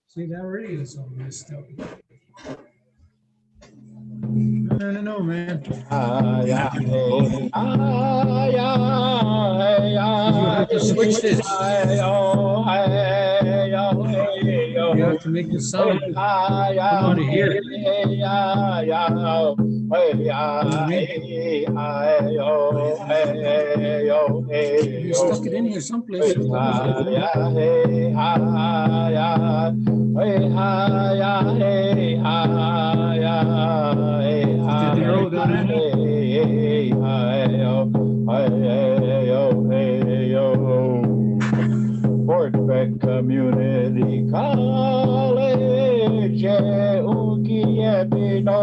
See, that already is all messed up. No, man. You have to switch this. You have to make the sound come out of here. You stuck it in here someplace. Fort Beck Community College, Ukiepino,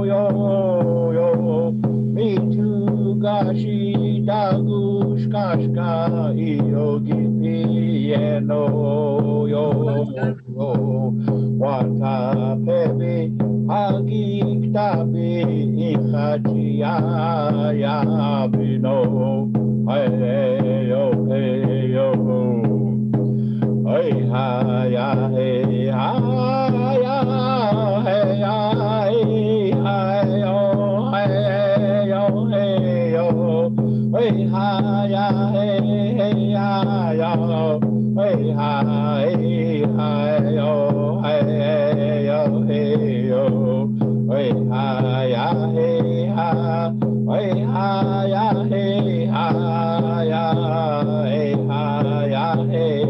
yo, me too, gashi, dagush, kashka, yogi, piano, yo, wata, pebi, agik, tabi, ichachia, ya, bino, hey, yo, hey ha ya hey ha ya hey ya hey ha yo hey yo hey yo hey ha ya hey ya yo hey ha yo hey yo hey yo hey ha ya hey ha ya hey ha ya hey ha ya hey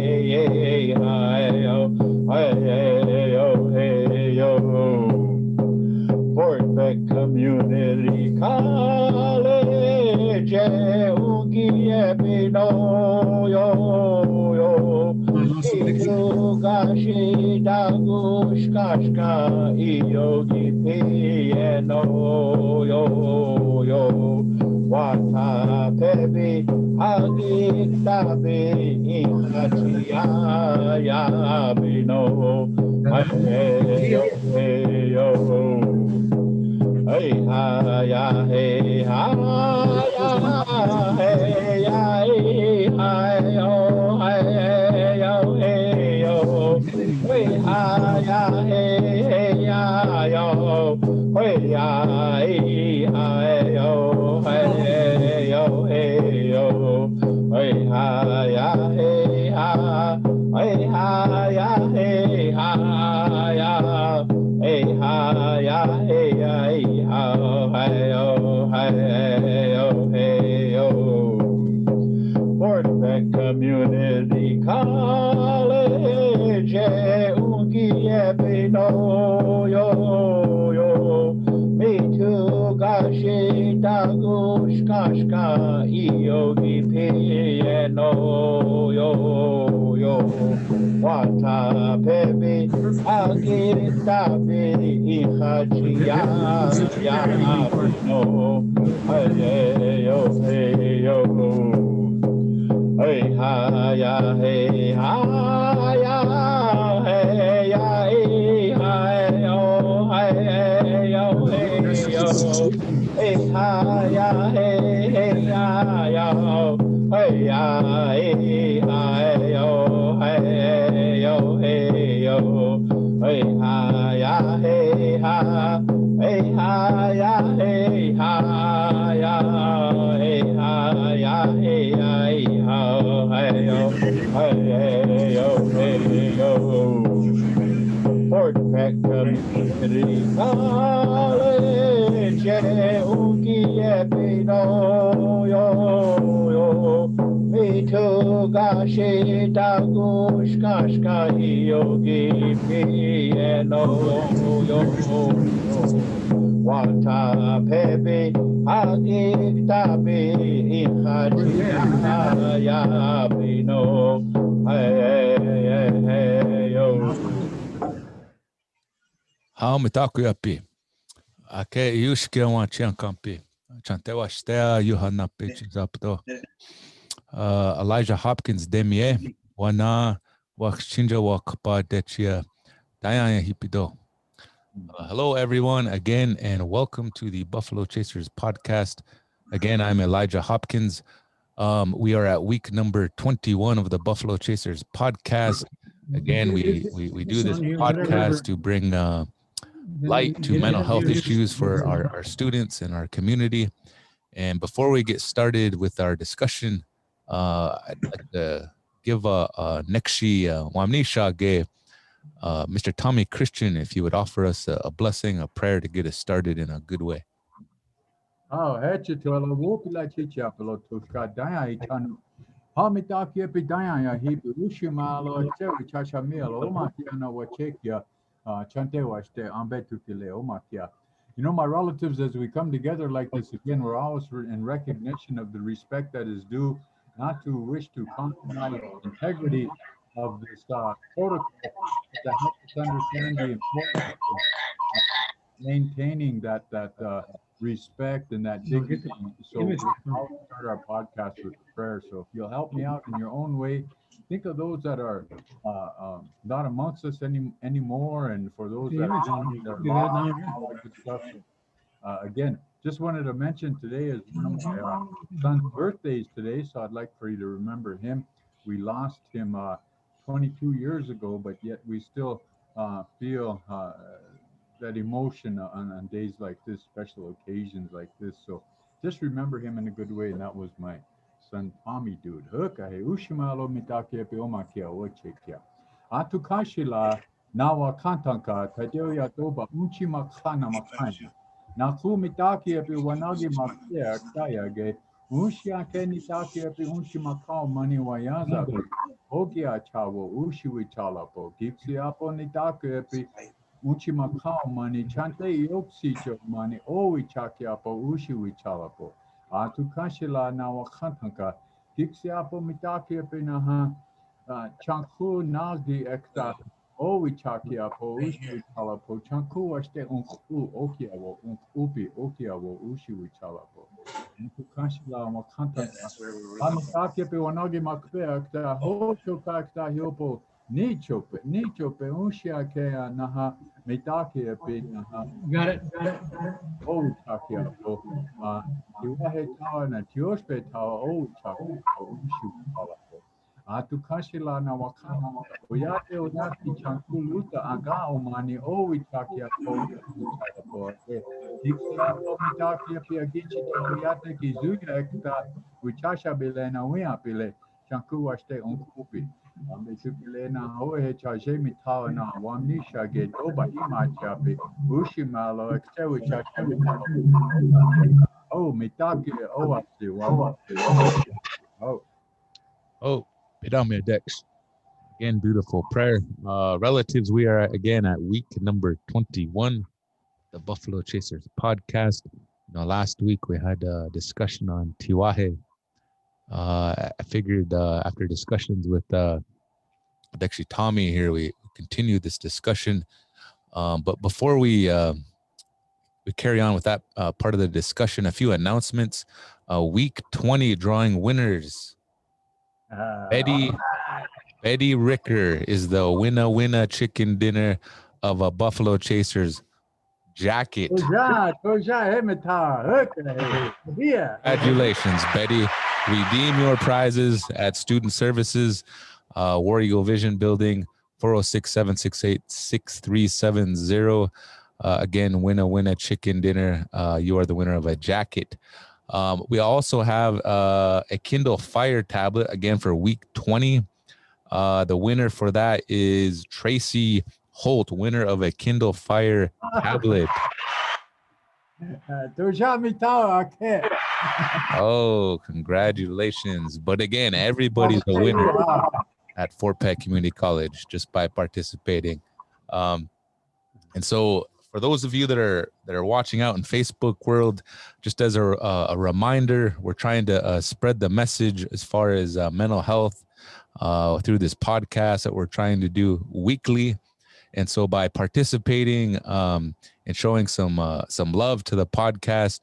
Fort Beck Community College, Ukiepino, yo, Gashi, Dagush, Kashka, Yogi, Piano, yo, Wata, Pebi, Agik, Tabi, Ichachia, Yabino, hey, yo, hey, ha, ya, hey, ha, ya, hey, ya, hey, ha, yo, hey, yo, hey, yo, hey, ha, ya, hey, ya, yo, hey, ya, hey, ha, yo, hey, yo, hey, yo, hey, ha, ya, hey, ha, hey, ha, ya, hey, ha, ya, hey, ha, ya, hey, ya, hey, ha, hey, yo, hey, yo, hey, yo. Fort Beck Community College, Ukiepino, yo, me too, gashi, dagush, kashka, yogi, piano, yo, wata, pebi, agir, tabi, ichachi, ya, no, hey, yo, hey, yo. Hey ha ya hey ha ya hey ya hey ha yo hey yo hey yo hey ha ya hey ya yo hey ya hey ha yo hey yo hey yo hey ha ya hey ha ya hey ha ya hey ha ya hey ya hey yo, Fort Beck Community College, Ukiepino, yo, me too, gashi, dagush, kashka, yogi, piano, yo, wata, pebi, agik, tabi, ichachia, yabino, hey, yo. How mitaku yapi? Ake yushke wa chiankampi. Chantewa stea yuhanapi chizapto. Elijah Hopkins demie wana wakchinja wakpa dechia dayanya hipido. Hello, everyone, again, and welcome to the Buffalo Chasers podcast. Again, I'm Elijah Hopkins. We are at week number 21 of the Buffalo Chasers podcast. Again, we do this podcast to bring light to mental health issues for our students and our community. And before we get started with our discussion, I'd like to give a Nekshi Wamnisha Ge, Mr. Tommy Christian, if you would offer us a blessing, a prayer to get us started in a good way. Oh, hechitola wopila chichapelo tuska daya itanu. Hamitaki epidaya hibu ushimalo chewi chachamilo omakiana wachekia chante washte ambetutile omakia. You know, my relatives, as we come together like this again, we're always in recognition of the respect that is due, not to wish to compromise the integrity of this protocol, but to help us understand the importance of maintaining that respect and that dignity. So we always start our podcast with a prayer. So if you'll help me out in your own way, think of those that are not amongst us anymore, and for those that are lost, all that good stuff. So, again, just wanted to mention today is one of my son's birthdays today, so I'd like for you to remember him. We lost him 22 years ago, but yet we still feel that emotion on days like this, special occasions like this. So just remember him in a good way, and that was my son Tommy, dude. Ushimalo mitake pe omakia ochekia. Atukashila nawa kantanka tadeya toba unchi makana makani. Naku mitake pe wanagi makia kaya ge. Ushia ke nitake pe unchi makao mani wayaza. Ogia chawo ushi wichalapo. Gipsi apo nitake pe uchi makao mani chante yoksicho mani owi chakiapo ushi wichalapo. Atukashila nawa kantanka. Gipsi apo mitake pe naha. Chanku nagi ekta owi chakiapo ushi wichalapo. Chanku washte unku okiawo unkupi okiawo ushi wichalapo. Atukashila wakantanka. Amitake pe wanagi makpe ekta hocho kakta hiopo. Nichope, ushia kea naha, metake pe naha. Got it. Oh, chakia po. Tiwahe tawa na tiospe tawa oh chakia po ushu tawa po. Atukashila na wakana. Oyate chankuluta aga omani oh chakia po ushu tawa po. Diksia po mitake pe agichi oyate kizuya ekta wichasha bile na wea bile. Chanku washte onkupi. Metukilena hohe chaje mitawa na wamnisha ge doba ima chape ushimalo ektewi chache. Oh, mitake oasi wam. Oh, Pidame Dex. Again, beautiful prayer. Relatives, we are again at week number 21, the Buffalo Chasers podcast. You know, last week we had a discussion on Tiwahe. I figured after discussions with actually Tommy here, we continue this discussion. But before we carry on with that part of the discussion, a few announcements. Week 20 drawing winners. Betty Ricker is the winner chicken dinner of a Buffalo Chasers jacket. Congratulations, Betty. Redeem your prizes at Student Services, War Eagle Vision Building, 406-768-6370. Again, win a chicken dinner. You are the winner of a jacket. We also have a Kindle Fire tablet, again, for week 20. The winner for that is Tracy Holt, winner of a Kindle Fire tablet. Oh, congratulations. But again, everybody's a winner at Fort Peck Community College just by participating. And so for those of you that are watching out in Facebook world, just as a reminder, we're trying to spread the message as far as mental health through this podcast that we're trying to do weekly. And so by participating and showing some love to the podcast,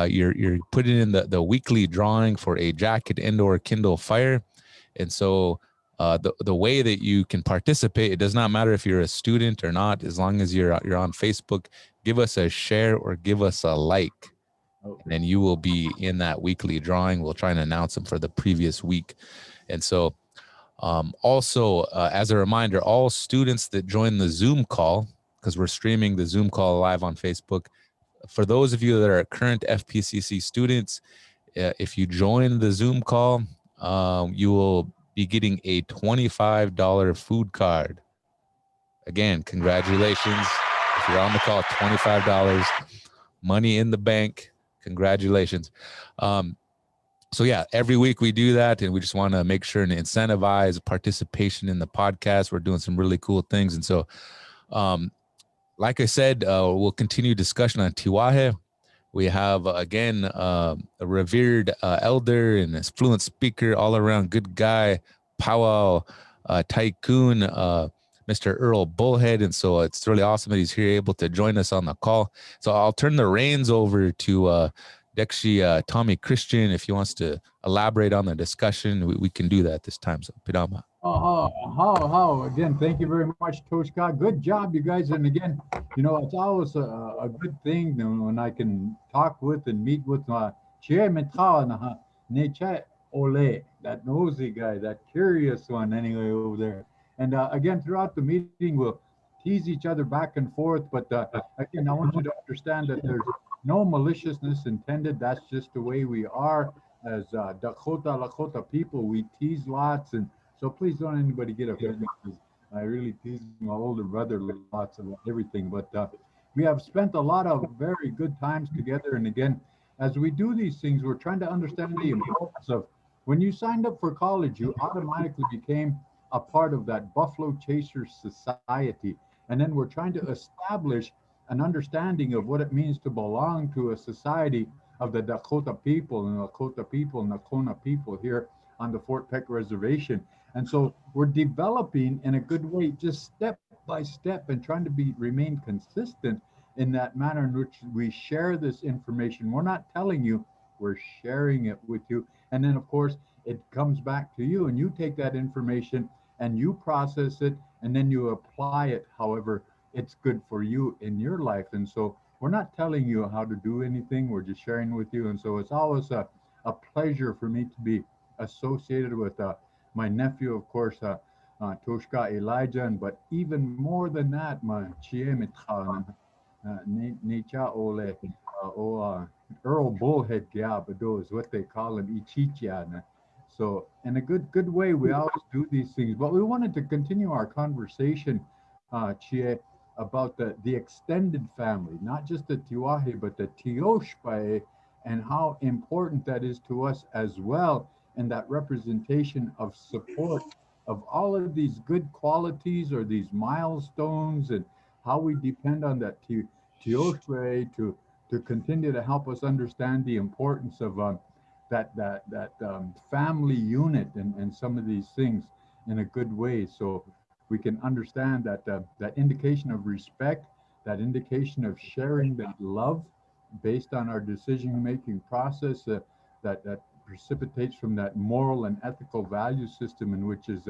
you're putting in the weekly drawing for a jacket and/or Kindle Fire. And so the way that you can participate, it does not matter if you're a student or not, as long as you're on Facebook, give us a share or give us a like, and then you will be in that weekly drawing. We'll try and announce them for the previous week. And so Also, as a reminder, all students that join the Zoom call, because we're streaming the Zoom call live on Facebook, for those of you that are current FPCC students, if you join the Zoom call, you will be getting a $25 food card. Again, congratulations. If you're on the call, $25, money in the bank. Congratulations. So yeah, every week we do that, and we just want to make sure and incentivize participation in the podcast. We're doing some really cool things. And so, like I said, we'll continue discussion on Tiwahe. We have, again, a revered elder and a fluent speaker, all around good guy, powwow tycoon, Mr. Earl Bullhead. And so it's really awesome that he's here able to join us on the call. So I'll turn the reins over to Dekshi Tommy Christian. If he wants to elaborate on the discussion, we can do that this time. So Pidama. Again, thank you very much, Toshka. Good job, you guys. And again, you know, it's always a good thing when I can talk with and meet with my Ole, that nosy guy, that curious one anyway over there. And again, throughout the meeting, we'll tease each other back and forth. But again, I want you to understand that there's no maliciousness intended. That's just the way we are as Dakota Lakota people. We tease lots, and so please don't anybody get offended. I really tease my older brother lots about everything. But we have spent a lot of very good times together. And again, as we do these things, we're trying to understand the importance of when you signed up for college, you automatically became a part of that Buffalo Chasers Society. And then we're trying to establish an understanding of what it means to belong to a society of the Dakota people and Lakota people and Nakona people here on the Fort Peck Reservation. And so we're developing in a good way, just step by step, and trying to remain consistent in that manner in which we share this information. We're not telling you, we're sharing it with you. And then of course, it comes back to you and you take that information and you process it and then you apply it however it's good for you in your life. And so we're not telling you how to do anything, we're just sharing with you. And so it's always a pleasure for me to be associated with my nephew, of course, Toshka Elijah, but even more than that, my Chiemithan, Necha Ole, Earl Bullhead Gabado is what they call him, Ichichiana. So in a good way, we always do these things. But we wanted to continue our conversation, Chie, about the extended family, not just the Tiwahe, but the Tiospaye, and how important that is to us as well, and that representation of support of all of these good qualities or these milestones, and how we depend on that Tiospaye to continue to help us understand the importance of that family unit and some of these things in a good way. So we can understand that that indication of respect, that indication of sharing that love based on our decision-making process that precipitates from that moral and ethical value system in which is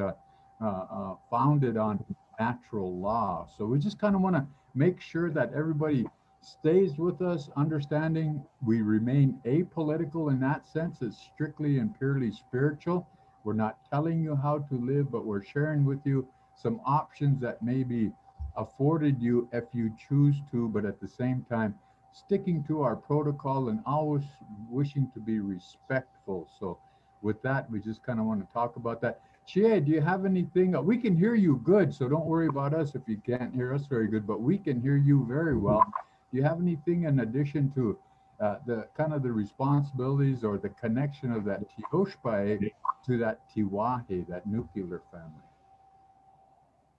founded on natural law. So we just kind of want to make sure that everybody stays with us, understanding we remain apolitical in that sense. It's strictly and purely spiritual. We're not telling you how to live, but we're sharing with you some options that may be afforded you if you choose to, but at the same time, sticking to our protocol and always wishing to be respectful. So with that, we just kind of want to talk about that. Chie, do you have anything? We can hear you good, so don't worry about us if you can't hear us very good, but we can hear you very well. Do you have anything in addition to the kind of the responsibilities or the connection of that Tiospaye to that Tiwahe, that nuclear family?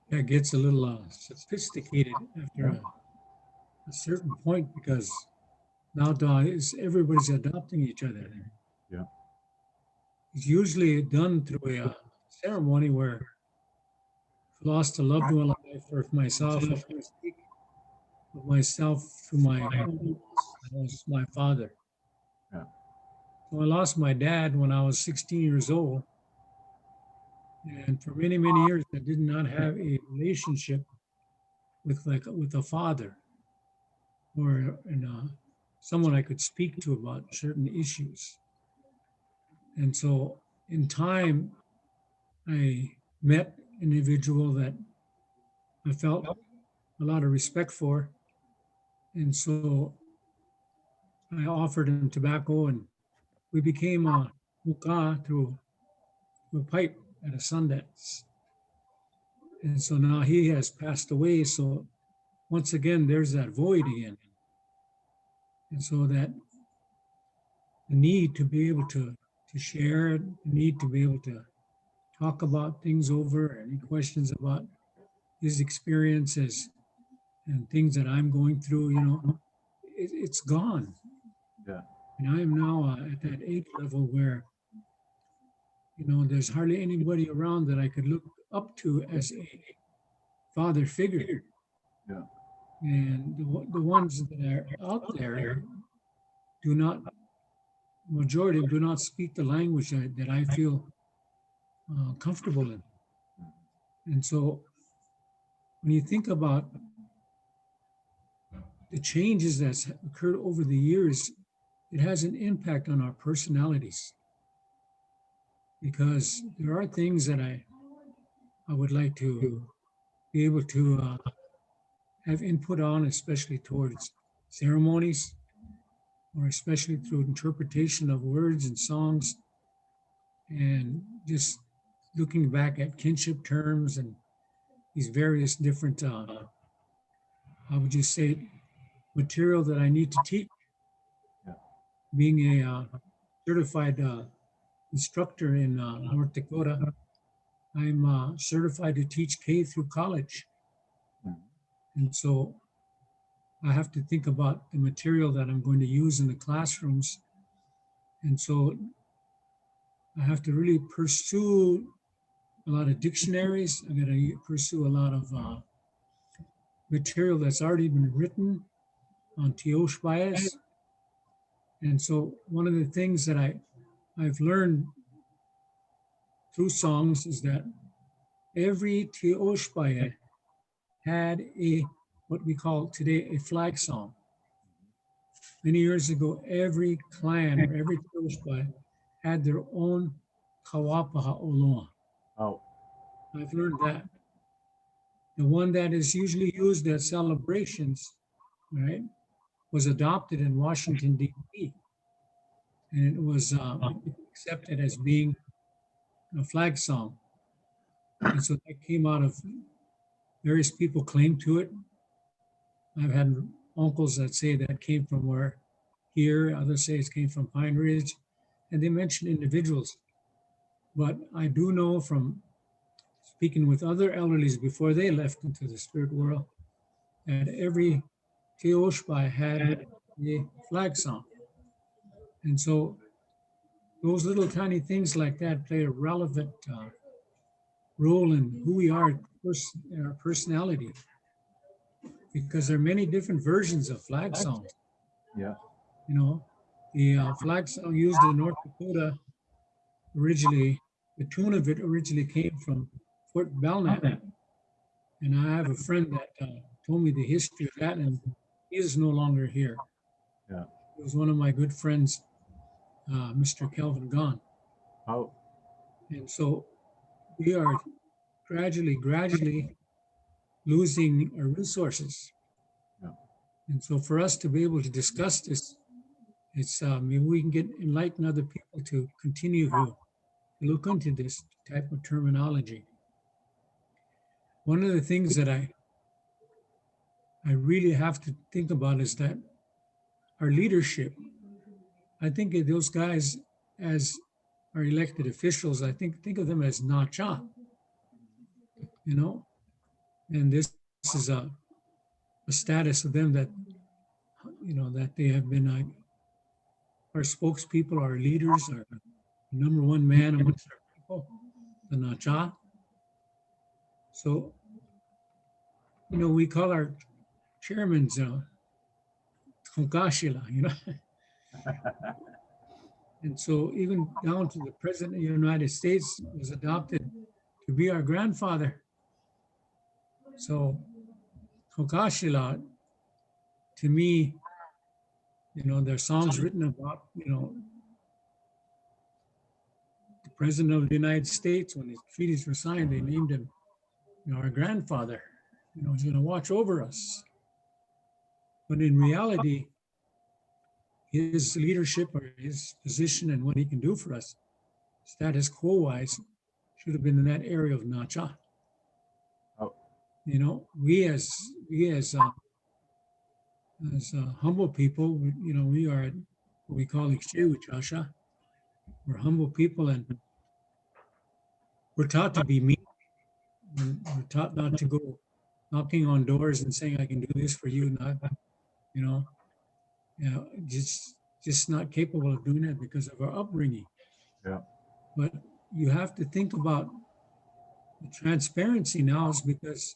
That gets a little sophisticated after a certain point, because now everybody's adopting each other. Yeah. It's usually done through a ceremony where I've lost a loved one life, or for myself, if I speak of myself to my lost my father. Yeah. So I lost my dad when I was 16 years old. And for many, many years, I did not have a relationship with a father or someone I could speak to about certain issues. And so in time, I met an individual that I felt a lot of respect for. And so I offered him tobacco and we became a muka through a pipe at a Sundance. And so now he has passed away. So once again, there's that void again. And so that the need to be able to share, the need to be able to talk about things over, any questions about his experiences and things that I'm going through, you know, it's gone. Yeah. And I am now at that age level where, you know, there's hardly anybody around that I could look up to as a father figure. Yeah. And the ones that are out there do not, majority do not speak the language that I feel comfortable in. And so when you think about the changes that's occurred over the years, it has an impact on our personalities. Because there are things that I would like to be able to have input on, especially towards ceremonies, or especially through interpretation of words and songs, and just looking back at kinship terms and these various different, how would you say, material that I need to teach. Yeah. Being a certified instructor in North Dakota, I'm certified to teach K through college. And so I have to think about the material that I'm going to use in the classrooms. And so I have to really pursue a lot of dictionaries. I got to pursue a lot of material that's already been written on Tiospaye. And so one of the things that I've learned through songs is that every Tiospaye had what we call today a flag song. Many years ago, every clan or every Tiospaye had their own kawapaha oloa. Oh. I've learned that. The one that is usually used at celebrations, right, was adopted in Washington, D.C. And it was accepted as being a flag song. And so that came out of various people claim to it. I've had uncles that say that came from where here, others say it came from Pine Ridge, and they mention individuals. But I do know from speaking with other elderlies before they left into the spirit world that every Teoshpai had a flag song. And so those little tiny things like that play a relevant role in who we are, in our personality, because there are many different versions of flag songs. Yeah. You know, the flag song used in North Dakota originally, the tune of it originally came from Fort Belknap. And I have a friend that told me the history of that, and he is no longer here. Yeah. He was one of my good friends, Mr. Kelvin Gahn. Oh. And so we are gradually losing our resources. Yeah. And so for us to be able to discuss this, it's maybe we can enlighten other people to continue to look into this type of terminology. One of the things that I really have to think about is that our leadership, I think of those guys as our elected officials, I think of them as nacha, you know, and this is a status of them that, you know, that they have been our spokespeople, our leaders, our number one man amongst our people, the nacha. So, you know, we call our chairmen, Kongashila, you know. And so even down to the President of the United States was adopted to be our grandfather. So Kongashila, to me, you know, there are songs written about, you know, the President of the United States, when the treaties were signed, they named him, our grandfather. He's going to watch over us. But in reality, his leadership or his position and what he can do for us, status quo wise, should have been in that area of Nacha. Oh. We as humble people, we are what we call Ikshewu Chasha. We're humble people, and we're taught to be meek. We're taught not to go knocking on doors and saying, "I can do this for you," not, just not capable of doing that because of our upbringing. Yeah. But you have to think about the transparency now is because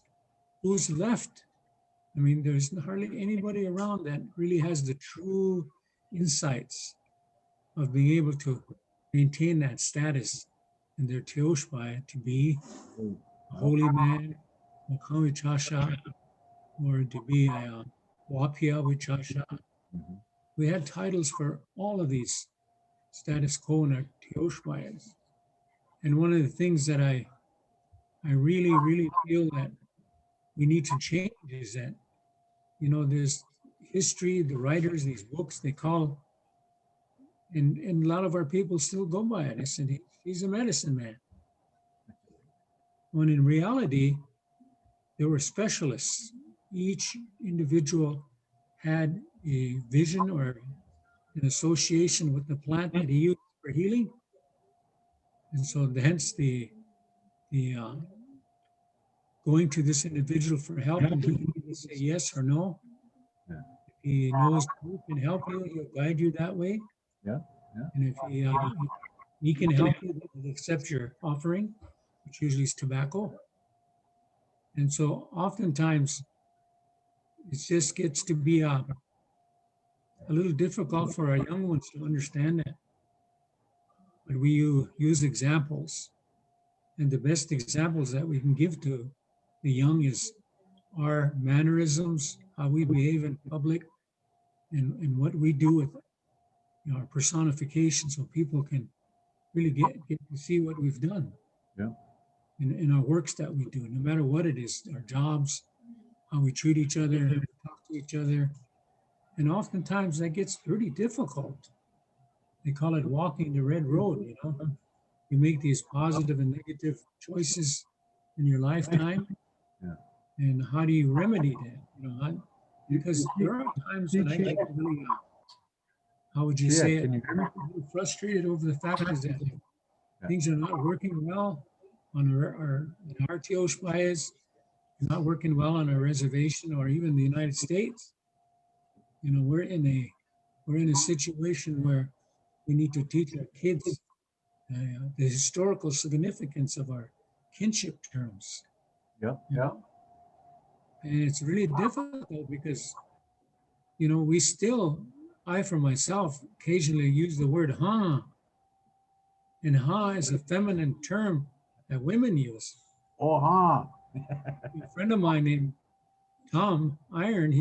who's left? I mean, there's hardly anybody around that really has the true insights of being able to maintain that status in their Tiospaye to be a holy man, a Kawi Chasha, or to be a Wapia Wichasha. Mhm. We had titles for all of these status quo in our Tiospayes. And one of the things that I really, really feel that we need to change is that, there's history, the writers, these books, they call, and a lot of our people still go by it. They said, he's a medicine man. When in reality, there were specialists. Each individual had a vision or an association with the plant that he used for healing. And so hence the going to this individual for help, and he can either say yes or no. Yeah. If he knows who can help you, he'll guide you that way. Yeah, yeah. And if he can help you, he'll accept your offering, which usually is tobacco. And so oftentimes it just gets to be a little difficult for our young ones to understand that. But we use examples, and the best examples that we can give to the young is our mannerisms, how we behave in public, and what we do with our personification, so people can really get to see what we've done. Yeah. In our works that we do, no matter what it is, our jobs, how we treat each other, talk to each other. And oftentimes that gets pretty difficult. They call it walking the red road, You make these positive and negative choices in your lifetime. Yeah. And how do you remedy that? Because there are times when I get really, how would you say it? Can you hear me? I'm frustrated over the fact is that things are not working well on our Tiospayes, not working well on our reservation or even the United States. We're in a situation where we need to teach our kids the historical significance of our kinship terms. Yeah, yeah. And it's really difficult because, we still, I for myself, occasionally use the word ha. And ha is a feminine term that women use. Oh, huh. A friend of mine named Tom Iron,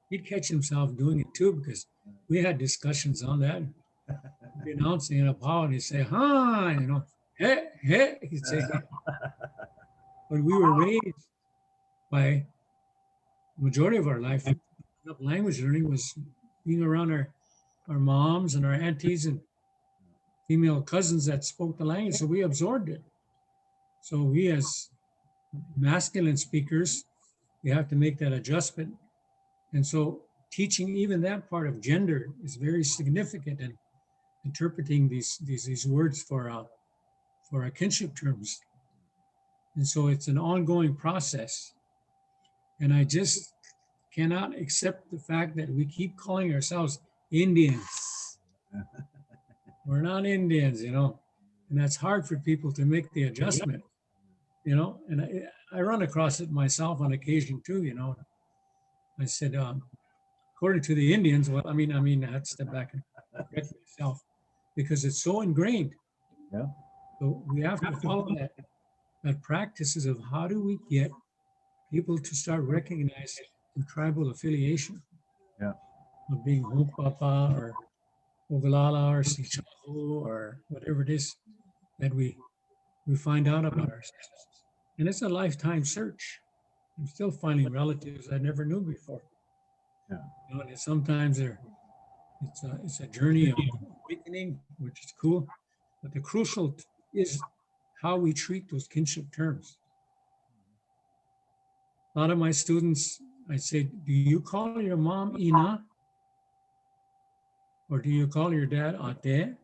he'd catch himself doing it too, because we had discussions on that. He'd be announcing in a power and he'd say, ha, hey, hey, he'd say. But we were raised by the majority of our life, language learning was being around our moms and our aunties and female cousins that spoke the language, so we absorbed it. So we as masculine speakers, we have to make that adjustment. And so teaching even that part of gender is very significant in interpreting these words for our kinship terms. And so it's an ongoing process. And I just cannot accept the fact that we keep calling ourselves Indians. We're not Indians, and that's hard for people to make the adjustment, and I run across it myself on occasion too, I said, according to the Indians, well, I mean, I had to step back and correct myself because it's so ingrained. Yeah. So we have to follow that practices of how do we get people to start recognizing the tribal affiliation. Yeah. Of being Hokpapa or Oglala or Sichahu or whatever it is. that we find out about ourselves. And it's a lifetime search. I'm still finding relatives I never knew before. Yeah. You know, and sometimes it's a journey of awakening, which is cool. But the crucial is how we treat those kinship terms. A lot of my students, I say, do you call your mom Ina? Or do you call your dad Ate?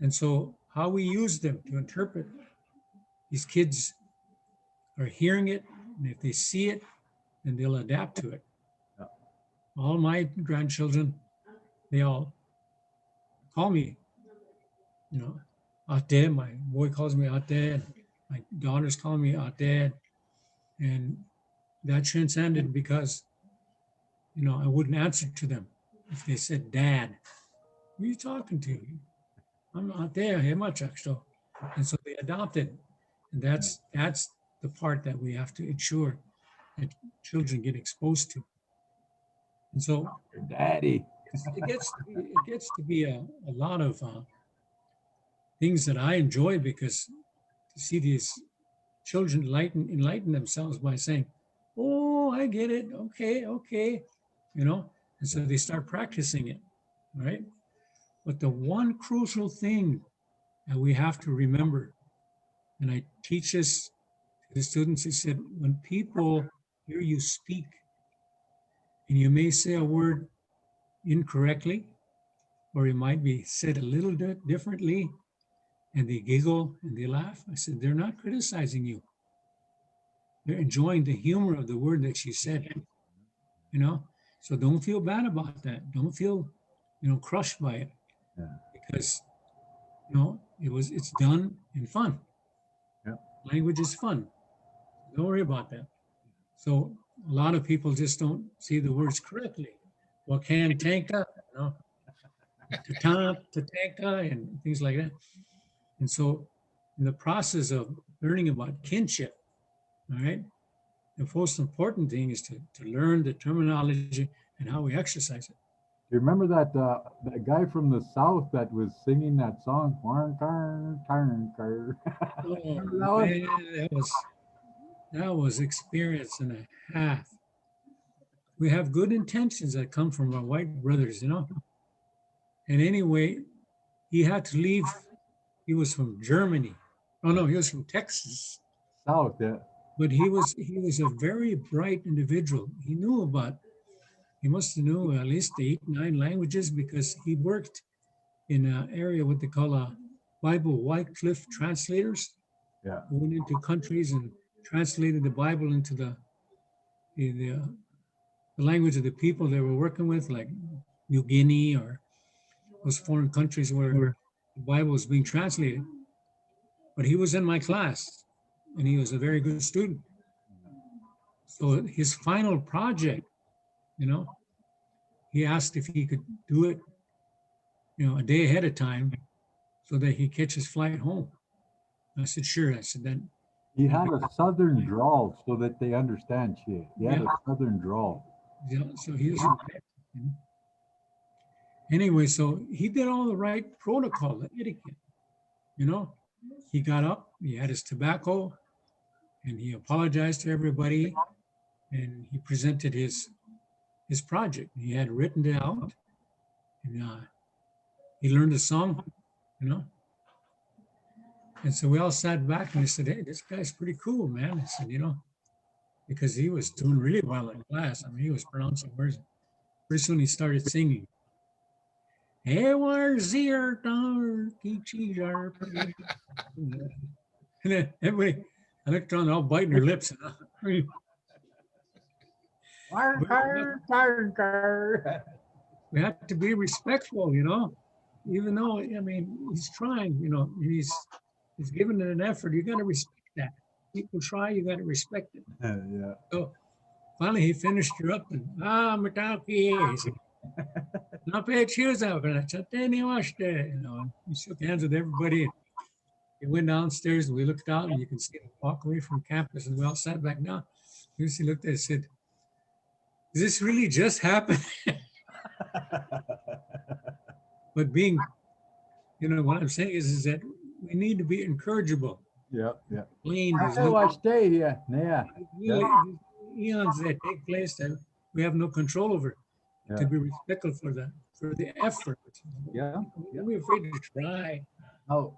And so how we use them to interpret, these kids are hearing it, and if they see it, then they'll adapt to it. Yeah. All my grandchildren, they all call me, you know, Ate. My boy calls me Ate, and my daughters call me Ate. And that transcended because, you know, I wouldn't answer to them if they said dad. Who are you talking to? I'm not there. Hey, much extra. And so they adopted. And that's the part that we have to ensure that children get exposed to. And so Your daddy. it gets to be a lot of things that I enjoy, because to see these children enlighten themselves by saying, "Oh, I get it. Okay, okay," you know, and so they start practicing it, right? But the one crucial thing that we have to remember, and I teach this to the students, I said, when people hear you speak, and you may say a word incorrectly, or it might be said a little bit differently, and they giggle and they laugh. I said, they're not criticizing you. They're enjoying the humor of the word that you said, you know? So don't feel bad about that. Don't feel, you know, crushed by it. Yeah. Because, you know, it's done in fun. Yeah. Language is fun. Don't worry about that. So a lot of people just don't see the words correctly. Wakan tanka, you know, tatanka, and things like that. And so in the process of learning about kinship, all right, the most important thing is to learn the terminology and how we exercise it. Do you remember that guy from the South that was singing that song? Oh man, that was experience and a half. We have good intentions that come from our white brothers, you know. And anyway, he had to leave. He was from Germany. Oh no, he was from Texas. South, yeah. But he was a very bright individual. He must have knew at least 8, 9 languages, because he worked in an area what they call a Bible Wycliffe translators. Yeah. Who went into countries and translated the Bible into the language of the people they were working with, like New Guinea or those foreign countries where the Bible was being translated. But he was in my class, and he was a very good student. So his final project, you know, he asked if he could do it, you know, a day ahead of time so that he catch his flight home. I said, sure. I said, then. He had a southern drawl so that they understand shit. He had a southern drawl. Yeah, so he was from Texas, you know? Anyway, so he did all the right protocol, the etiquette, you know. He got up, he had his tobacco, and he apologized to everybody, and he presented his project. He had written it out, and he learned a song, you know. And so we all sat back and he said, hey, this guy's pretty cool, man. I said, you know, because he was doing really well in class. I mean, he was pronouncing words. Pretty soon he started singing. Hey, where's your dog? And then everybody, I looked around, they're all biting their lips. We have to be respectful, you know, even though, I mean, he's trying, you know, he's giving it an effort. You got to respect that. People try, you got to respect it. Yeah. So finally he finished her up and, Mataki. He said, not bad shoes out, but I said, you know, he shook hands with everybody. He went downstairs and we looked out and you can see him walk away from campus, and we all sat back down. Lucy looked at it and said, does this really just happen? But being, you know, what I'm saying is that we need to be encourageable. Yeah, yeah. Plain, there's Hey, no well, stay here. Yeah, really eons that take place that we have no control over. To yeah, be respectful for the effort. yeah, yeah. Don't be afraid to try. How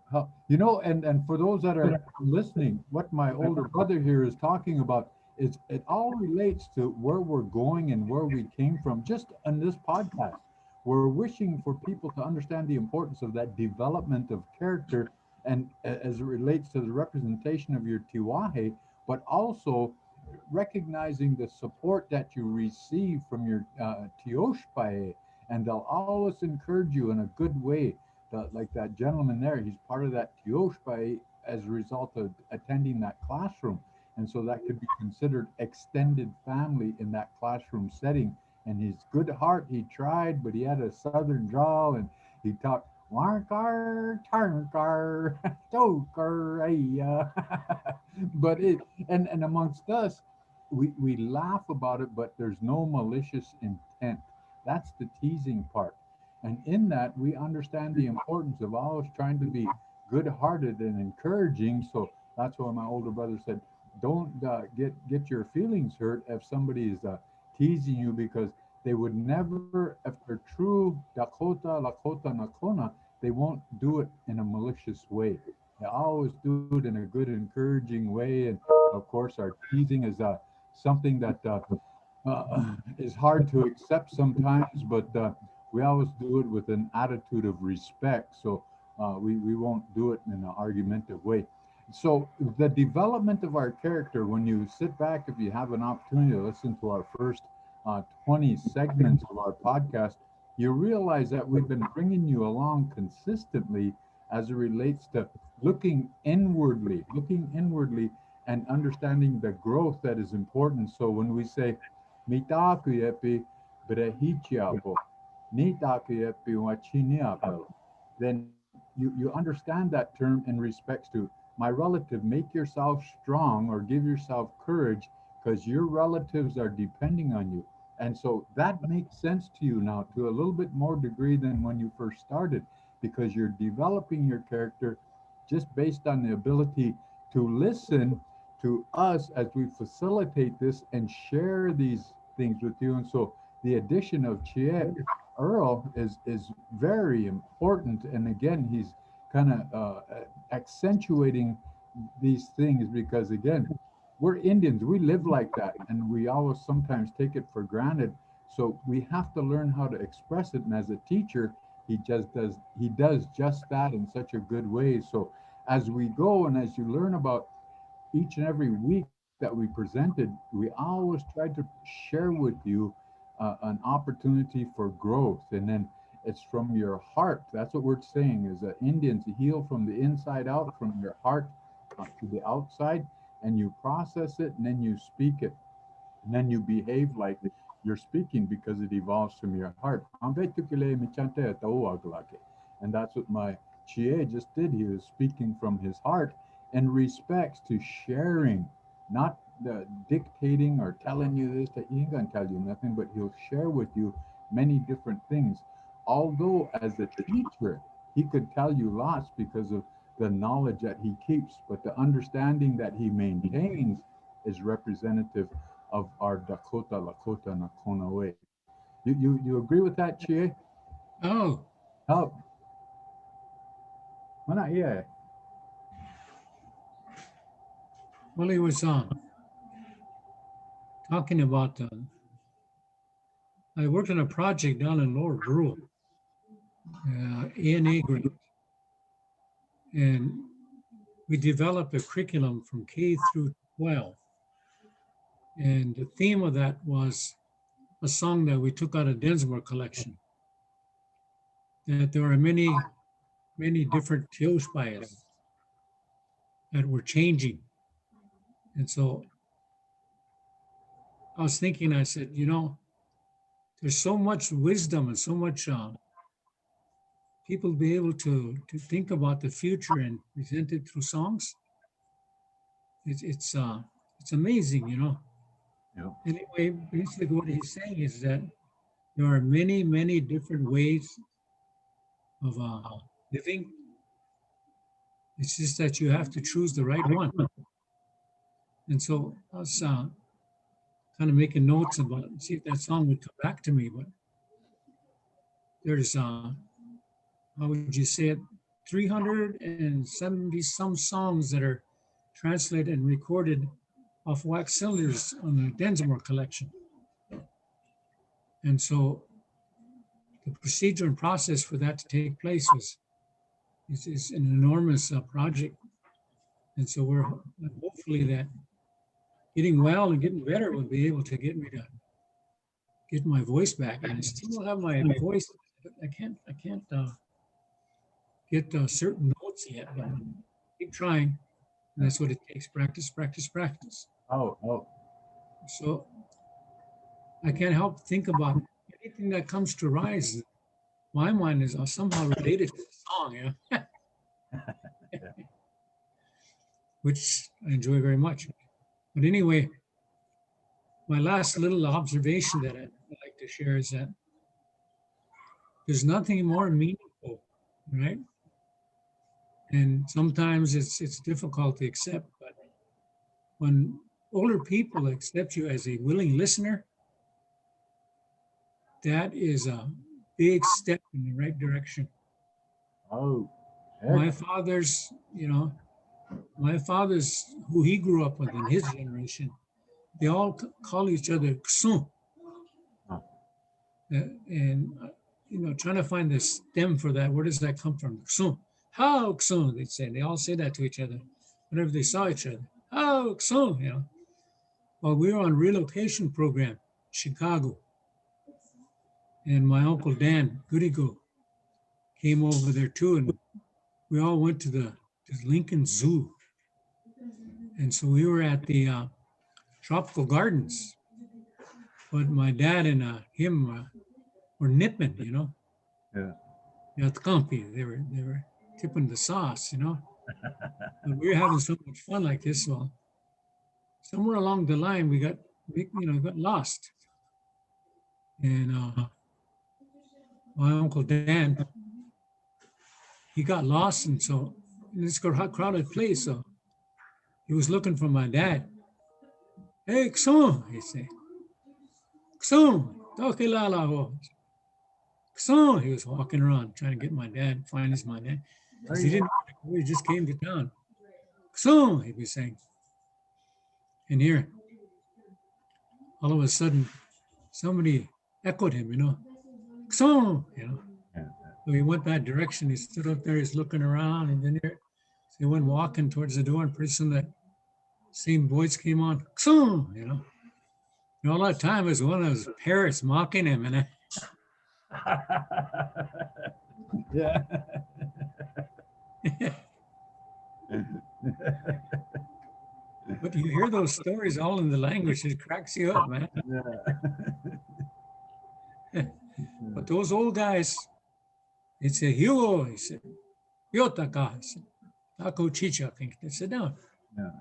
you know, and for those that are listening, what my older brother here is talking about is it all relates to where we're going and where we came from. Just on this podcast, we're wishing for people to understand the importance of that development of character, and as it relates to the representation of your tiwahe, but also recognizing the support that you receive from your Tiospaye, and they'll always encourage you in a good way. Like that gentleman there, he's part of that Tiospaye as a result of attending that classroom. And so that could be considered extended family in that classroom setting. And his good heart, he tried, but he had a southern drawl and he talked Warkar, Tarnkar, Tokar, but it and amongst us, we laugh about it, but there's no malicious intent. That's the teasing part. And in that, we understand the importance of always trying to be good hearted and encouraging. So that's why my older brother said, don't get your feelings hurt if somebody is teasing you, because they would never, if they're true Dakota, Lakota, Nakona, they won't do it in a malicious way. They always do it in a good, encouraging way. And of course, our teasing is something that is hard to accept sometimes, but we always do it with an attitude of respect. So we won't do it in an argumentative way. So the development of our character, when you sit back, if you have an opportunity to listen to our first 20 segments of our podcast, you realize that we've been bringing you along consistently as it relates to looking inwardly and understanding the growth that is important. So when we say, Mitakuyepi brehichiapo, nitakuyepi wachiniapo, then you understand that term in respects to my relative, make yourself strong or give yourself courage because your relatives are depending on you. And so that makes sense to you now to a little bit more degree than when you first started, because you're developing your character just based on the ability to listen to us as we facilitate this and share these things with you. And so the addition of Chiet Earl is very important. And again, he's kind of accentuating these things because, again, we're Indians. We live like that, and we always sometimes take it for granted. So we have to learn how to express it. And as a teacher, he does just that in such a good way. So as we go and as you learn about each and every week that we presented, we always tried to share with you an opportunity for growth. And then it's from your heart. That's what we're saying is that Indians heal from the inside out, from your heart to the outside, and you process it and then you speak it. And then you behave like you're speaking because it evolves from your heart. And that's what my Chie just did. He was speaking from his heart in respects to sharing, not dictating or telling you this, that he ain't gonna tell you nothing, but he'll share with you many different things. Although as a teacher, he could tell you lots because of the knowledge that he keeps, but the understanding that he maintains is representative of our Dakota, Lakota, Nakona way. You agree with that, Chie? Oh, Oh, well, not yeah. well, he was talking about. I worked on a project down in Lower Brule, A&A grant, and we developed a curriculum from K through 12. And the theme of that was a song that we took out of Densmore collection. That there are many, many different Tiospaes that were changing. And so I was thinking, I said, there's so much wisdom and so much people be able to think about the future and present it through songs. It's amazing. Yeah. Anyway, basically what he's saying is that there are many, many different ways of living, It's just that you have to choose the right one. And so I was kind of making notes about it, see if that song would come back to me. But there's, how would you say it, 370 some songs that are translated and recorded off wax cylinders on the Densmore collection. And so the procedure and process for that to take place is an enormous project. And so we're hopefully that getting well and getting better will be able to get me to get my voice back. And I still don't have my voice. I can't get certain notes yet, but keep trying. And that's what it takes. Practice, practice, practice. Oh. So I can't help think about anything that comes to rise. My mind is somehow related to the song, yeah. Which I enjoy very much. But anyway, my last little observation that I'd like to share is that there's nothing more meaningful, right? And sometimes it's difficult to accept, but when older people accept you as a willing listener, that is a big step in the right direction. Oh. My father's, who he grew up with in his generation, they all call each other Ksun. Trying to find the stem for that. Where does that come from? Ksun. How Ksun, they say. They all say that to each other whenever they saw each other. How Ksun, Well, we were on a relocation program, Chicago. And my Uncle Dan Goodigo came over there too. And we all went to the Lincoln Zoo. And so we were at the Tropical Gardens. But my dad and him were nipping, Yeah. They were tipping the sauce, And we were having so much fun like this. Well, somewhere along the line, we got lost. And my Uncle Dan, he got lost. And so in this crowded place, so he was looking for my dad. Hey, Kson, he said. Kson, Tokelala. Kson, he was walking around trying to get my dad, find my dad. Because he didn't know, he just came to town. Kson, he'd be saying. And here, all of a sudden, somebody echoed him, Kson, So he went that direction. He stood up there, he's looking around, and then he went walking towards the door, and pretty soon that same voice came on, Kson, And all that time was one of those parrots mocking him, and Yeah. But you hear those stories all in the language, it cracks you up, man. But those old guys, it's a Hugo, he said, Yotaka, he said, Taco Chicha, I think. They sit down. Yeah.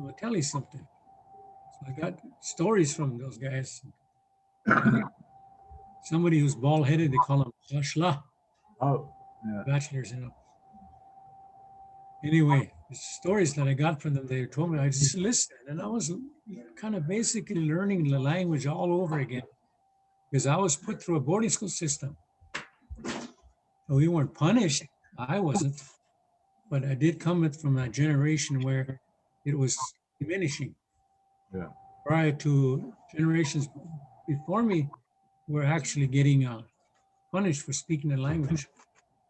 I'll tell you something. So I got stories from those guys. Somebody who's bald-headed, they call him Bashla, Oh. Yeah. bachelors, Anyway, the stories that I got from them, they told me, I just listened, and I was kind of basically learning the language all over again, because I was put through a boarding school system. And we weren't punished. I wasn't, but I did come from a generation where it was diminishing. Yeah. Prior to generations before me, were actually getting punished for speaking the language.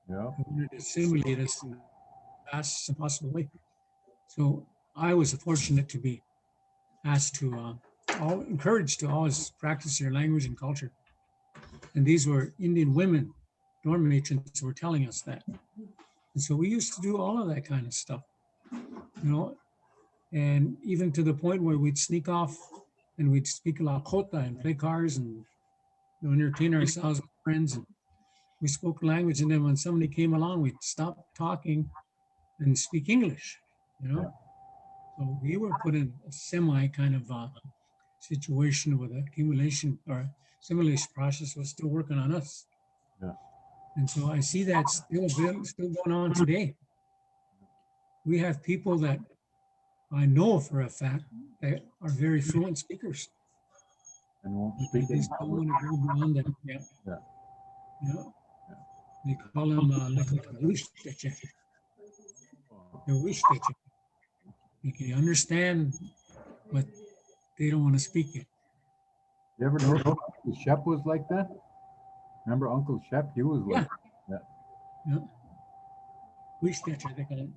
Yeah. They wanted to assimilate us in the fastest possible way. So I was fortunate to be asked to, encouraged to always practice your language and culture. And these were Indian women, dorm matrons, who were telling us that. And so we used to do all of that kind of stuff, and even to the point where we'd sneak off and we'd speak Lakota and play cards and entertain ourselves with friends. And we spoke language, and then when somebody came along, we'd stop talking and speak English, So we were put in a semi kind of situation where the accumulation or assimilation process was still working on us. Yeah. And so I see that still going on today. we have people that I know for a fact that are very fluent speakers. And won't But speak they it. just don't want to go beyond that. Yeah. Yeah. Yeah. They call them like a wish stitcher. They're wish stitcher. They can understand, but they don't want to speak it. You ever know Uncle Shep was like that? Remember Uncle Shep? He was like, Yeah. Wish stitcher, they call it.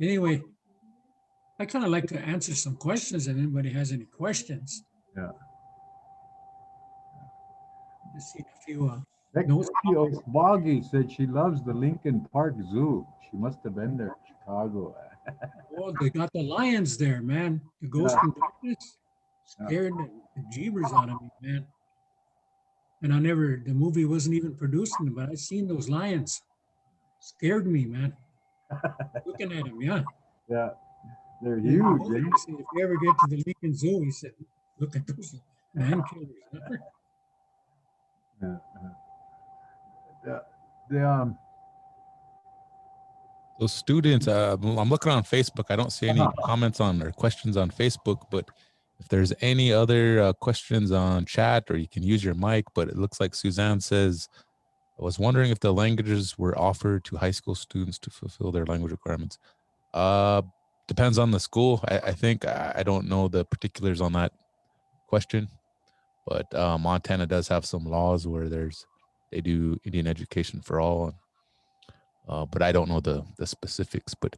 Anyway, I kind of like to answer some questions if anybody has any questions. yeah. Just see a few Becky Osboggy said she loves the Lincoln Park Zoo. She must have been there in Chicago. Oh, they got the lions there, man. The Ghost Yeah. in Darkness scared the jeebers out of me, man. And the movie wasn't even producing, but I seen those lions. Scared me, man. Looking at them, yeah. Yeah, they're In the huge. movie, he said, if you ever get to the Lincoln Zoo, he said, look at those man killers. Yeah. The Those students, I'm looking on Facebook. I don't see any comments on or questions on Facebook, but if there's any other questions on chat, or you can use your mic, but it looks like Suzanne says, I was wondering if the languages were offered to high school students to fulfill their language requirements. Depends on the school. I think I don't know the particulars on that question, but Montana does have some laws where they do Indian education for all. But I don't know the specifics. But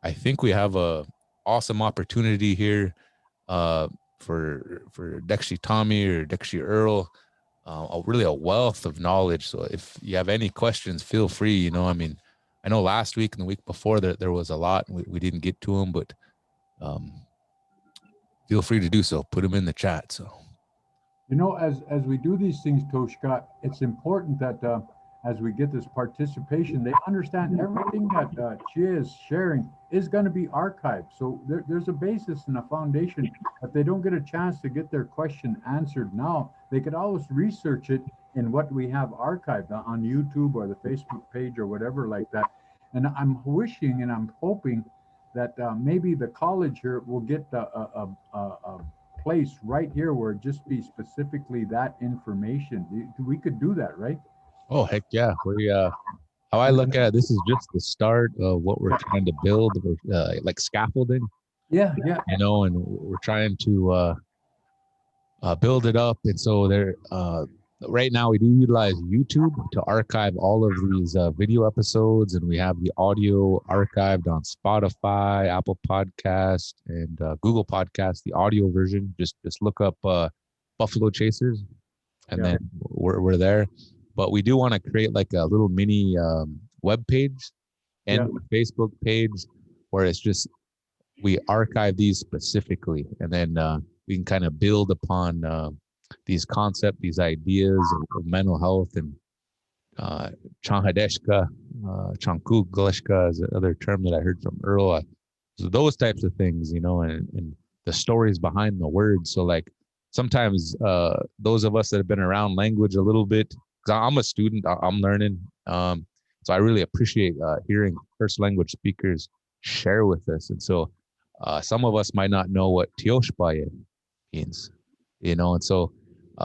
I think we have a awesome opportunity here for Dexy Tommy or Dexy Earl. Really a wealth of knowledge. So if you have any questions, feel free. You know, I mean, I know last week and the week before there was a lot and we didn't get to them, but feel free to do so. Put them in the chat. So. You know, as we do these things, Toshka, it's important that as we get this participation, they understand everything that Chia is sharing is going to be archived. So there's a basis and a foundation that they don't get a chance to get their question answered now. They could always research it in what we have archived on YouTube or the Facebook page or whatever like that. And I'm wishing and I'm hoping that maybe the college here will get a place right here where it just be specifically that information. We could do that, right? Oh, heck yeah. We how I look at it, this is just the start of what we're trying to build, like scaffolding. Yeah. You know, and we're trying to build it up. And so right now we do utilize YouTube to archive all of these video episodes, and we have the audio archived on Spotify, Apple Podcast, and Google Podcast, the audio version. Just look up Buffalo Chasers, and then we're there. But we do want to create like a little mini web page and Facebook page where it's just we archive these specifically, and then we can kind of build upon these concepts, these ideas of mental health, and Chanhadeshka, Chankugleshka is another term that I heard from Earl. So those types of things, you know, and the stories behind the words. So like sometimes those of us that have been around language a little bit, because I'm a student, I'm learning. So I really appreciate hearing first language speakers share with us. And so some of us might not know what Tiospaye means, you know, and so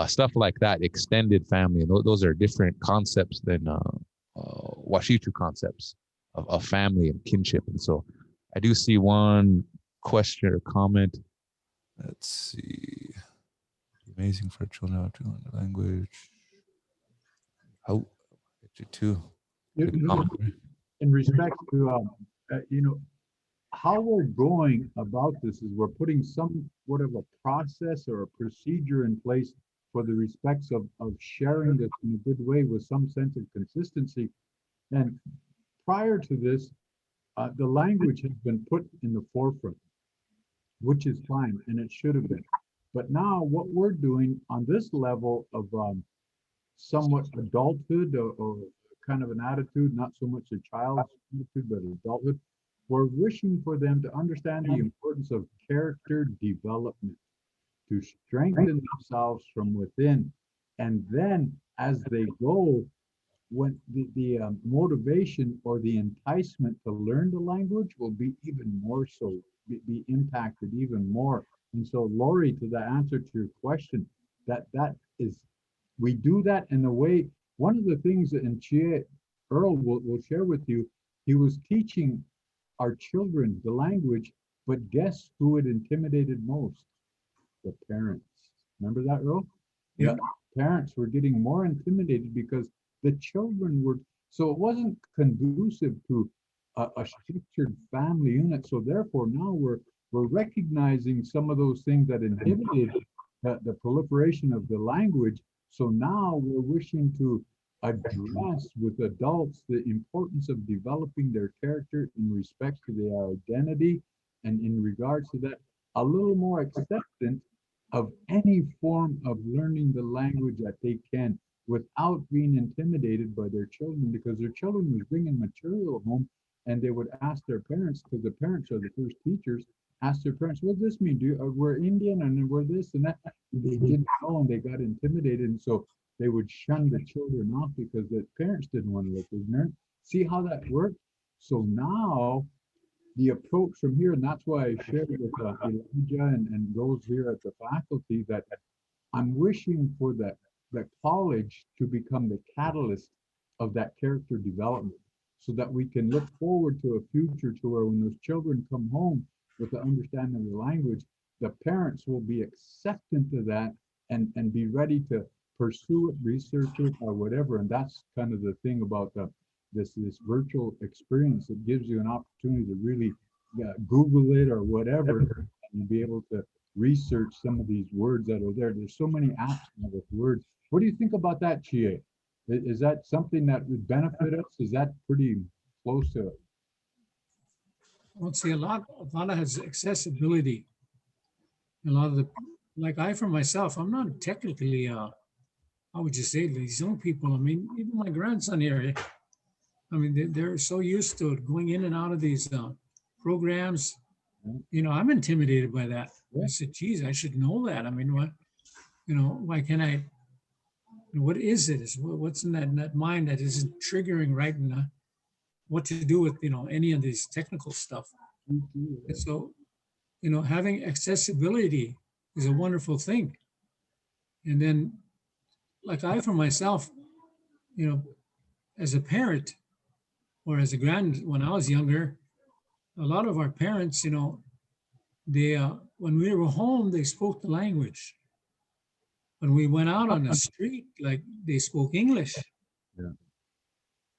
stuff like that, extended family, and those are different concepts than Washitu concepts of family and kinship. And so I do see one question or comment. Let's see. Amazing for children to learn the language. How you too. In respect to you know, how we're going about this is we're putting somewhat of a process or a procedure in place for the respects of sharing this in a good way with some sense of consistency. And prior to this, the language has been put in the forefront, which is fine, and it should have been. But now what we're doing on this level of somewhat adulthood or kind of an attitude, not so much a child's attitude, but adulthood, we're wishing for them to understand the importance of character development, to strengthen themselves from within. And then as they go, when the motivation or the enticement to learn the language will be even more so, be impacted even more. And so, Lori, to the answer to your question, that is, we do that in a way. One of the things that in Chia Earl will share with you, he was teaching our children the language, but guess who it intimidated most? The parents. Remember that, Earl? Yeah. The parents were getting more intimidated because the children were, so it wasn't conducive to a structured family unit. So therefore now we're recognizing some of those things that inhibited the proliferation of the language. So now we're wishing to address with adults the importance of developing their character in respect to their identity, and in regards to that, a little more acceptance of any form of learning the language that they can without being intimidated by their children, because their children was bringing material home and they would ask their parents, because the parents are the first teachers, ask their parents, what does this mean? We're Indian and we're this and that. They didn't know and they got intimidated. And so they would shun the children off because the parents didn't want to look ignorant. See how that worked? So now the approach from here, and that's why I shared with Elijah and Rose here at the faculty, that I'm wishing for the college to become the catalyst of that character development, so that we can look forward to a future to where when those children come home with the understanding of the language, the parents will be acceptant of that and be ready to pursue it, research it, or whatever. And that's kind of the thing about this virtual experience. It gives you an opportunity to really Google it or whatever, and be able to research some of these words that are there. There's so many apps now with words. What do you think about that, Chia? Is that something that would benefit us? Is that pretty close to it? Well, see, a lot of has accessibility. A lot of the, like I for myself, I'm not technically, how would you say, these young people, I mean, even my grandson here, I mean, they're so used to it, going in and out of these programs. You know, I'm intimidated by that. I said, geez, I should know that. I mean, what, you know, why can't I, what is it? What's in that mind that isn't triggering right, and what to do with, you know, any of this technical stuff. And so, you know, having accessibility is a wonderful thing. And then, like I for myself, you know, as a parent or as a when I was younger, a lot of our parents, you know, they when we were home, they spoke the language. When we went out on the street, like they spoke English. Yeah.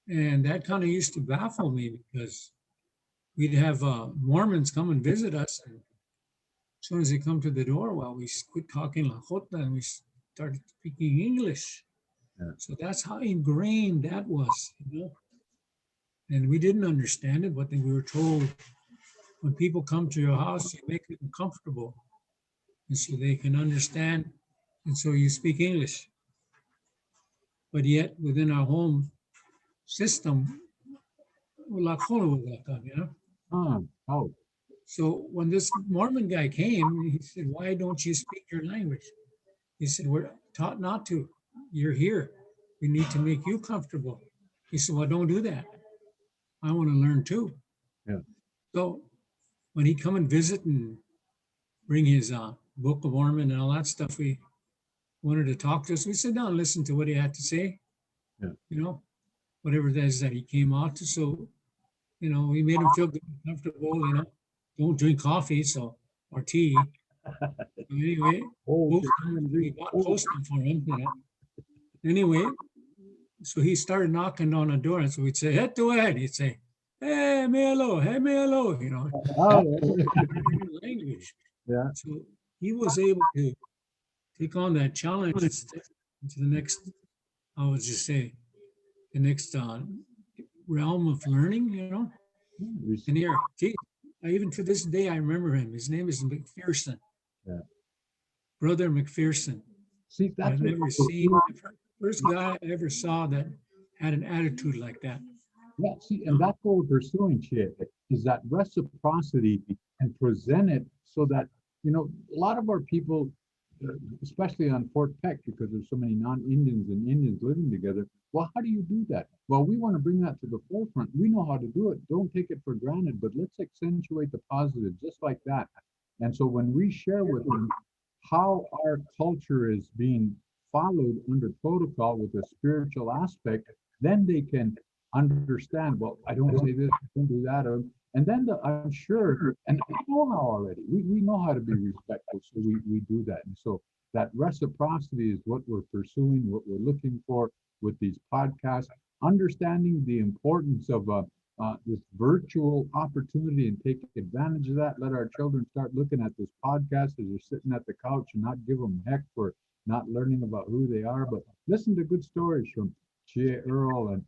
And that kind of used to baffle me, because we'd have Mormons come and visit us. And as soon as they come to the door, well, we quit talking Lakota and we started speaking English. Yeah. So that's how ingrained that was, you know. And we didn't understand it, but then we were told, when people come to your house, you make them comfortable, and so they can understand, and so you speak English. But yet, within our home system, we're Lakota with that, you know. Oh, So when this Mormon guy came, he said, "Why don't you speak your language?" He said, "We're taught not to. You're here. We need to make you comfortable." He said, "Well, don't do that. I want to learn too." Yeah. So when he come and visit and bring his Book of Mormon and all that stuff, we wanted to talk to us. We sit down and listen to what he had to say. Yeah. You know, whatever it is that he came out to. So, you know, we made him feel good and comfortable. You know, don't drink coffee, so or tea. Anyway, we bought Postum for him. You know. Anyway, so he started knocking on the door, and so we'd say, "Head to head." He'd say, "Hey, me hello, hey, me hello," you know, language. Yeah. So he was able to take on that challenge and step into the next, I would just say, the next realm of learning, you know. And here, gee, even to this day, I remember him. His name is McPherson. Yeah. Brother McPherson. See, that's I've never seen, first guy I ever saw that had an attitude like that. Yeah, see, and that's what we're pursuing, Chip, is that reciprocity, and present it so that, you know, a lot of our people, especially on Fort Peck, because there's so many non-Indians and Indians living together. Well, how do you do that? Well, we want to bring that to the forefront. We know how to do it. Don't take it for granted, but let's accentuate the positive just like that. And so when we share with them how our culture is being followed under protocol with a spiritual aspect, then they can understand, well, I don't say this, I don't do that. And then I'm sure, and I know how already, we know how to be respectful, so we do that. And so that reciprocity is what we're pursuing, what we're looking for with these podcasts, understanding the importance of this virtual opportunity and take advantage of that. Let our children start looking at this podcast as they're sitting at the couch and not give them heck for not learning about who they are, but listen to good stories from Chia Earl and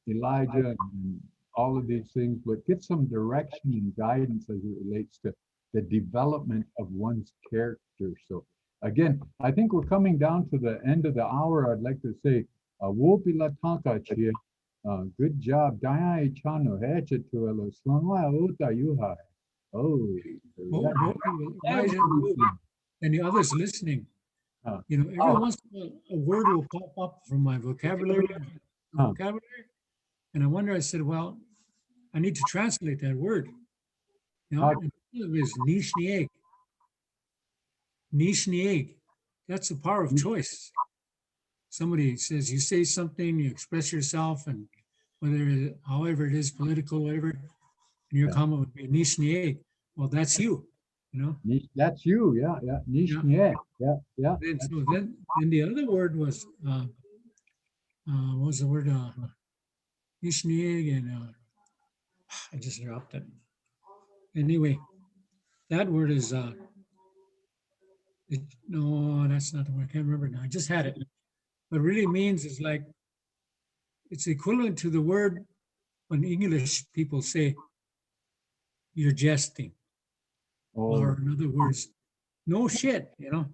Elijah and all of these things, but get some direction and guidance as it relates to the development of one's character. So again, I think we're coming down to the end of the hour. I'd like to say, Wopila Tanka Chia, good job. Daya Chano, Hechetuelo, Slanwa Uta Yuha. Oh, Elijah and the others listening, every once in a while, a word will pop up from my vocabulary, and I wonder, I said, well, I need to translate that word. And one of them is nishnieg. Nishnieg. That's the power of choice. Somebody says you say something, you express yourself, and however it is, political, whatever, and your comment would be nishnieg. Well, that's you. That's you, yeah. Nishnieg, yeah. And so then the other word was what was the word? Nishnieg, and I just dropped it. Anyway, that word is no, that's not the word. I can't remember now. I just had it. What it really means is like it's equivalent to the word when English people say you're jesting, or in other words, no shit. Well,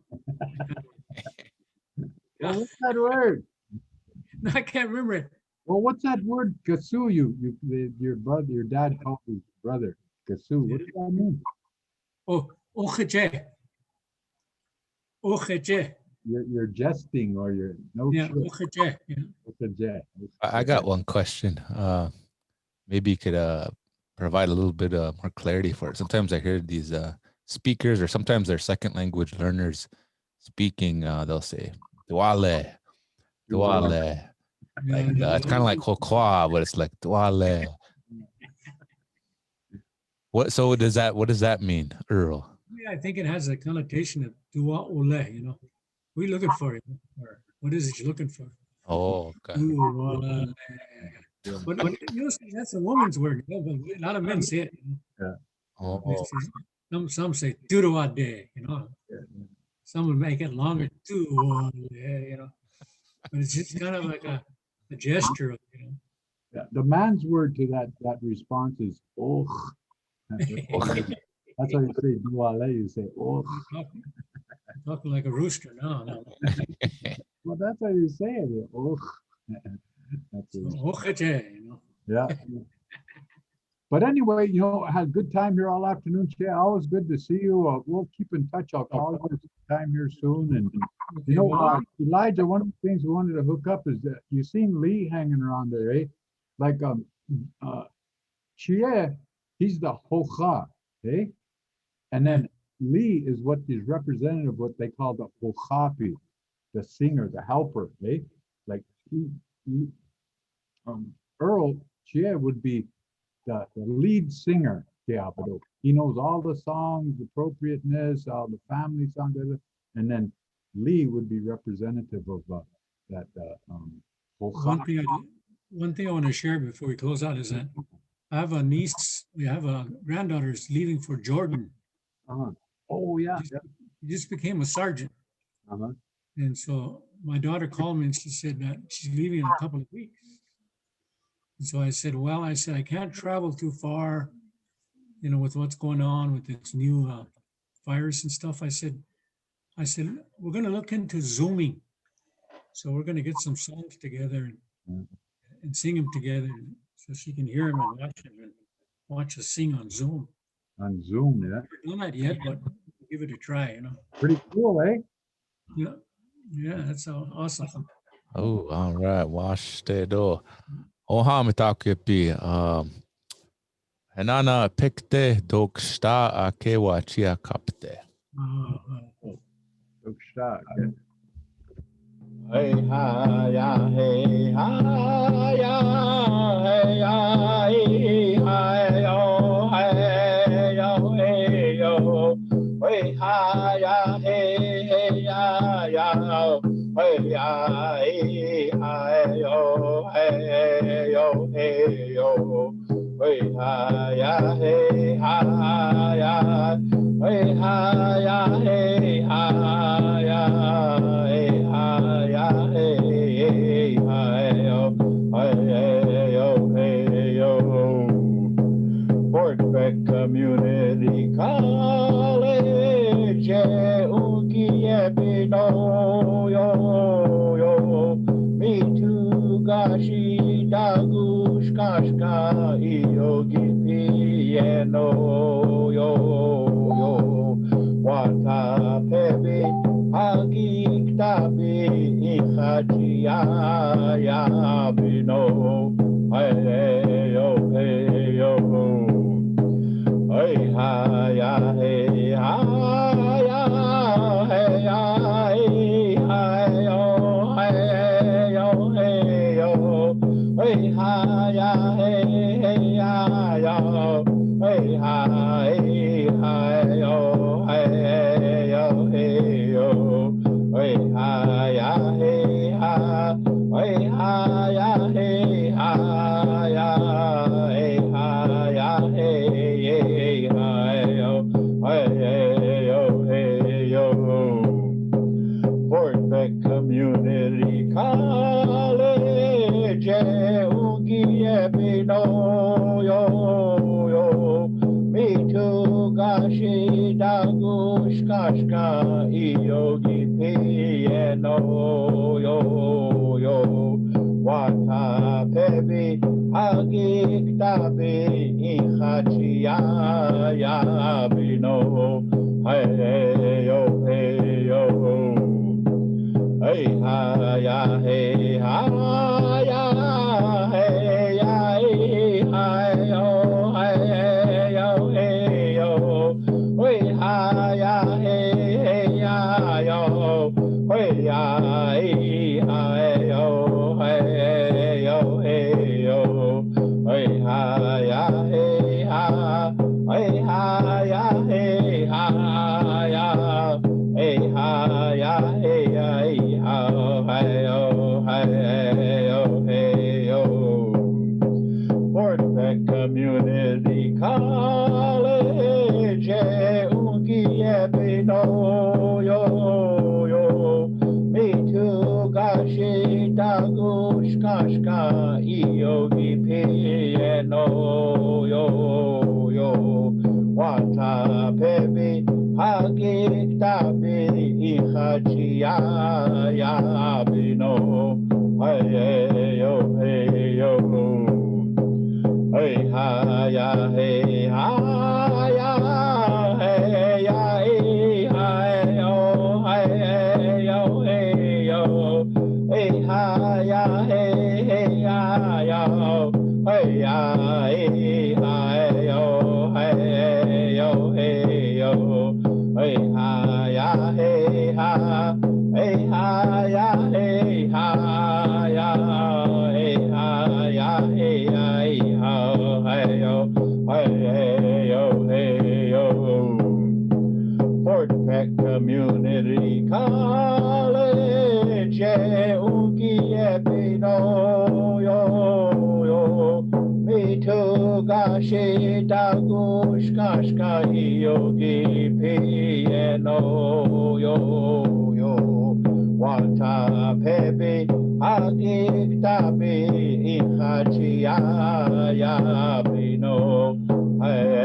what's that word? No, I can't remember it. Well, what's that word? Gasu, your brother, your dad called his brother Gasu. What does that mean? Oh, ocheche. Ocheche. You're jesting, or you're no Yeah, shit. ocheche. Yeah. Ocheche. I got one question. Maybe you could provide a little bit more clarity for it. Sometimes I hear these speakers, or sometimes they're second language learners speaking. They'll say "duale, duale." Like it's kind of like "hokwa," but it's like "duale." What does that mean, Earl? Yeah, I think it has a connotation of dua ole. We're looking for it. Or what is it you're looking for? Oh, okay. But that's a woman's word. But a lot of men say it. Oh. Some say duruade. Some would make it longer too. But it's just kind of like a gesture of. Yeah, the man's word to that response is oh. That's how you say duale. You say oh. Talking like a rooster now. Well, that's how you say it. Oh. Yeah. But anyway, I had a good time here all afternoon. Yeah, always good to see you. We'll keep in touch. I'll call you sometime here soon. And Elijah, one of the things we wanted to hook up is that you seen Lee hanging around there, eh? Like Chie, he's the hocha, eh? And then Lee is what is representative of what they call the hochapi, the singer, the helper, eh? Like Earl Chie would be the lead singer. He knows all the songs, appropriateness, all the family songs, and then Lee would be representative of that. One thing I want to share before we close out is that I have a niece. We have a granddaughter is leaving for Jordan. Oh yeah. He just became a sergeant. And so my daughter called me and she said that she's leaving in a couple of weeks. And so I said, I can't travel too far, with what's going on with this new virus and stuff. I said, we're going to look into Zooming. So we're going to get some songs together and sing them together so she can hear them and watch us sing on Zoom. On Zoom, yeah. We're not done that yet, but we'll give it a try, Pretty cool, eh? Yeah. Yeah, that's awesome. Oh, all right. Wash the door. Oha mitakupi. Henana pekte dok sta ake wachia kapte. Look stark. Hey ha ya hey ha ya hey ya hey yo hey yo hey yo hey ha ya hey ya hey ya hey yo hey yo hey yo hey ha ya hey ya hey ha ya hey ya hey Fort Beck Community College, Ukiepino, yo, me too, gashi, dagush, kashka, yogi, piano, yo, wata, pebi, hagi, tabi, ihachi, ya, bino, hey, yo. Hey ha ya hey ha ya hey ya hey yo hey yo hey yo hey ha ya hey yo hey ha yo hey yo hey ha ya hey ya hey ya hey Fort Beck Community College, Ukiepino, yo, me too, gashi, dagush, kashka, yogi, piano, yo, wata, pebi, hagik, tabi, ihachi, ya, bino, hey, yo. Hey ha ya hey ha ya hey ya hey yo hey yo hey yo hey ha ya hey yo hey ya hey yo hey yo hey yo hey ha ya hey ya hey ya hey ha ya hey hey yo Fort Beck Community College, Ukiepino, yo, me too, gashi, dagush, kashka, yogi, piano, yo, wata, pebi, hagik, tabi, ihachi, ya, bino, hey, yo. Hey ha ya hey ya hey yo hey yo hey ha ya hey yo hey yo hey yo hey ha ya hey ya hey ya hey hey yo Fort Peck Community College, Ukiepino, yo, me too, gashi, dagush, kashka, yogi, piano, yo, wata, pebi, hagik, tabi, ihachi, ya, bino, hey,